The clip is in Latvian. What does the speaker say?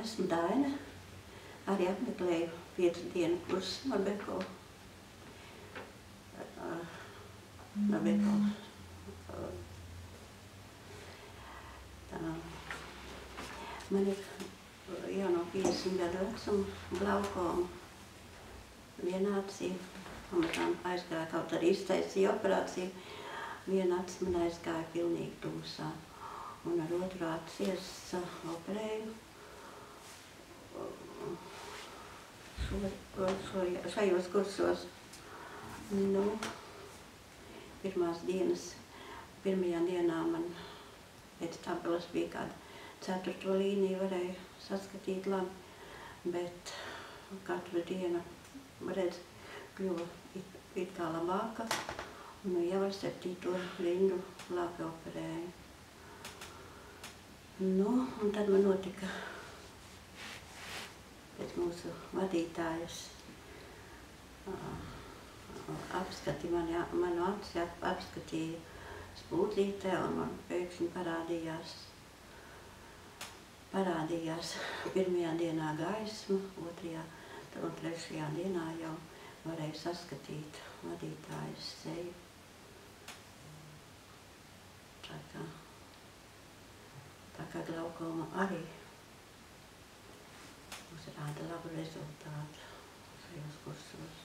Esmu Daina, arī apmeklēju 5 dienu kursu Norbeko. Man ir jau no 50 gadu vecuma glaukoma, vienācība, pamatām aizgāja, kaut arī iztaisīja operāciju, viena acis man aizgāja pilnīgi tumsā, un ar otru aci es operēju. Šajos kursos, pirmajā dienā man pēc tabelas bija kāda 4. līnija, varēja saskatīt labi, bet katru dienu, redz, kļuva it kā labāka, un jau ar 7. rindu labi operēju. Un tad man notika pēc mūsu vadītājas manu aci apskatīja spūdzītē, un man pēkšņi parādījās pirmajā dienā gaisma, 2. un 3. dienā jau varēja saskatīt vadītājas seju. Tā kā glaukoma arī uzrāda labu rezultātu šajos kursos.